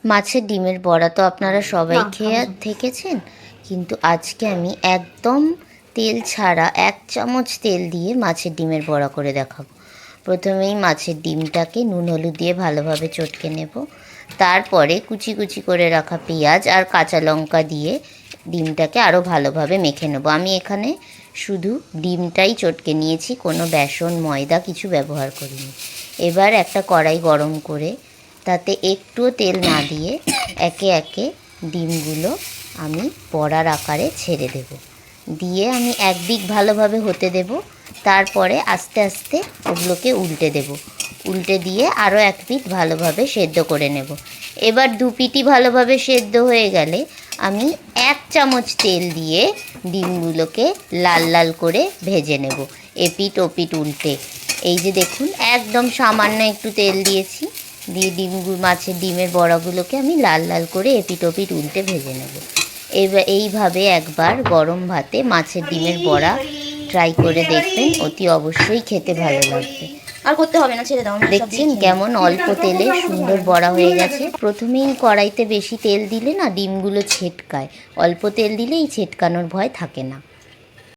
মাছের ডিমের বড়া তো আপনারা সবাই খেয়ে থেকেছেন, কিন্তু আজকে আমি একদম তেল ছাড়া 1 চামচ তেল দিয়ে মাছের ডিমের বড়া করে দেখাবো। প্রথমেই মাছের ডিমটাকে নুন হলুদ দিয়ে ভালোভাবে চটকে নেব। তারপরে কুচি কুচি করে রাখা পেঁয়াজ আর কাঁচা লঙ্কা দিয়ে ডিমটাকে আরও ভালোভাবে মেখে নেব। আমি এখানে শুধু ডিমটাই চটকে নিয়েছি, কোনো বেসন ময়দা কিছু ব্যবহার করিনি। এবার একটা কড়াই গরম করে তাতে একটুও তেল না দিয়ে একে একে ডিমগুলো আমি বড়ার আকারে ছেড়ে দেব। দিয়ে আমি এক দিক ভালোভাবে হতে দেব, তারপরে আস্তে আস্তে ওগুলোকে উল্টে দেব। উল্টে দিয়ে আরও এক পিঠ ভালোভাবে সেদ্ধ করে নেব। এবার দু পিঠই ভালোভাবে সেদ্ধ হয়ে গেলে আমি 1 চামচ তেল দিয়ে ডিমগুলোকে লাল লাল করে ভেজে নেব, এপিঠ ওপিঠ উল্টে। এই যে দেখুন, একদম সামান্য একটু তেল দিয়েছি, দিয়ে মাছের ডিমের বড়াগুলোকে আমি লাল লাল করে এপিঠ ওপিঠ উল্টে ভেজে নেব। এবার এইভাবে একবার গরম ভাতে মাছের ডিমের বড়া ট্রাই করে দেখবেন, অতি অবশ্যই খেতে ভালো লাগবে। আর করতে হবে না, ছেড়ে দাও। দেখছেন কেমন অল্প তেলে সুন্দর বড়া হয়ে গেছে। প্রথমেই কড়াইতে বেশি তেল দিলে না ডিমগুলো ছেটকায়, অল্প তেল দিলে এই ছেটকানোর ভয় থাকে না।